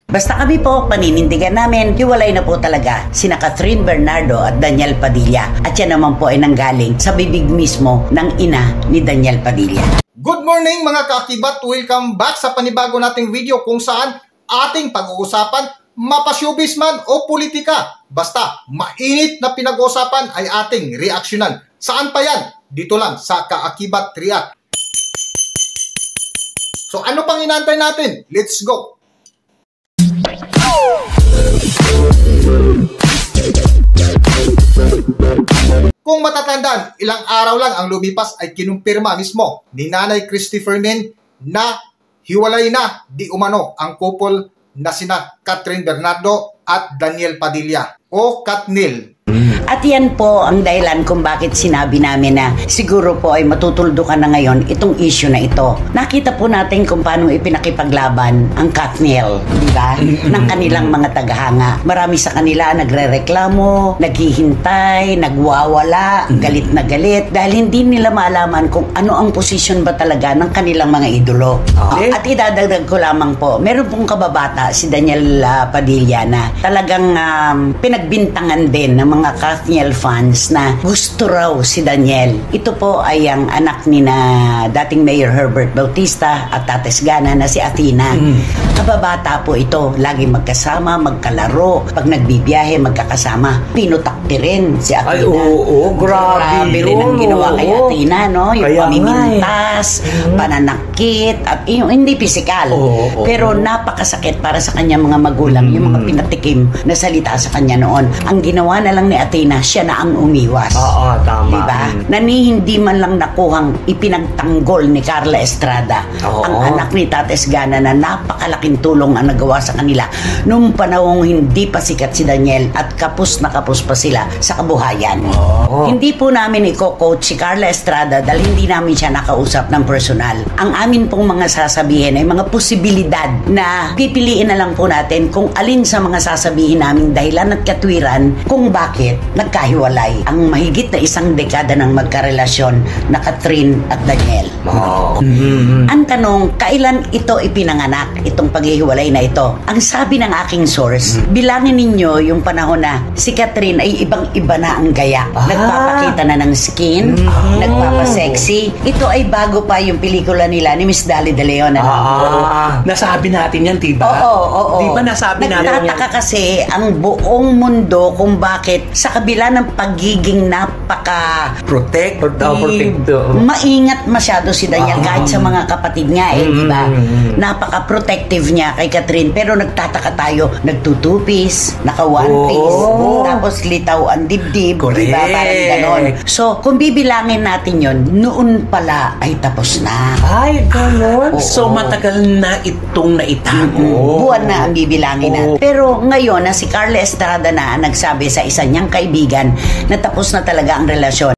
Basta kami po, paninindigan namin, hiwalay na po talaga sina Catherine Bernardo at Daniel Padilla. At yan naman po ay nanggaling sa bibig mismo ng ina ni Daniel Padilla. Good morning mga kaakibat! Welcome back sa panibago nating video kung saan ating pag-uusapan mapa-showbiz man o politika. Basta mainit na pinag-uusapan ay ating reaksyonan. Saan pa yan? Dito lang sa Kaakibat React. So ano pang inaantay natin? Let's go! Kung matatandaan, ilang araw lang ang lumipas ay kinumpirma mismo ni Nanay Christy Fermin na hiwalay na di umano ang couple na sina Catherine Bernardo at Daniel Padilla o Katnil. At yan po ang dahilan kung bakit sinabi namin na siguro po ay matutuldukan na ngayon itong issue na ito. Nakita po natin kung paano ipinakipaglaban ang Katnil, di ba? Ng kanilang mga tagahanga. Marami sa kanila nagrereklamo, naghihintay, nagwawala, galit na galit dahil hindi nila maalaman kung ano ang posisyon ba talaga ng kanilang mga idolo. At idadagdag ko lamang po, meron pong kababata si Daniel Padilla na talagang pinagbintangan din ng mga Katnil fans na gusto raw si Daniel. Ito po ay ang anak ni na dating Mayor Herbert Bautista at Tates Gana na si Athena. Kababata po ito, lagi magkasama, magkalaro, pag nagbibiyahe magkakasama. Pinutakti rin si Athena. Ay, oo, grabe rin ang ginawa kay Athena, no? Yung pamimintas, pananakit, at yung hindi pisikal. Pero napakasakit para sa kanya mga magulang, yung mga pinatikim na salita sa kanya noon. Ang ginawa na lang ni Athena, siya na ang umiwas. Oo, tama. Diba? Na hindi man lang nakuhang ipinagtanggol ni Carla Estrada, ang anak ni Tates Gana na napakalaking tulong ang nagawa sa kanila nung panahong hindi pa sikat si Daniel at kapos na kapos pa sila sa kabuhayan. Hindi po namin i-coach si Carla Estrada dahil hindi namin siya nakausap ng personal. Ang amin pong mga sasabihin ay mga posibilidad na pipiliin na lang po natin kung alin sa mga sasabihin namin dahilan at katwiran kung bakit nagkahiwalay ang mahigit na isang dekada ng magkarelasyon na Catherine at Daniel. Ang tanong, kailan ito ipinanganak, itong paghihiwalay na ito? Ang sabi ng aking source, bilangin ninyo yung panahon na si Catherine ay ibang-iba na ang gaya. Nagpapakita na ng skin, nagpapasexy. Ito ay bago pa yung pelikula nila ni Miss Dali De Leon. Nasabi natin yan, diba? Oo. Diba nasabi natin yan? Nagtataka kasi ang buong mundo kung bakit sa kabila ng pagiging napaka-protective, maingat masyado si Daniel kahit sa mga kapatid nga diba? Napaka-protective niya kay Catherine, pero nagtataka tayo, nagtutupis, naka-one piece, tapos litaw ang dibdib, diba? Parang ganon. So, kung bibilangin natin yon, noon pala ay tapos na. Ay, ganon? So, matagal na itong naitago. Buwan na ang bibilangin natin. Pero ngayon, na si Carla Estrada na nagsabi sa isa niyang kaibigan na tapos na talaga ang relasyon.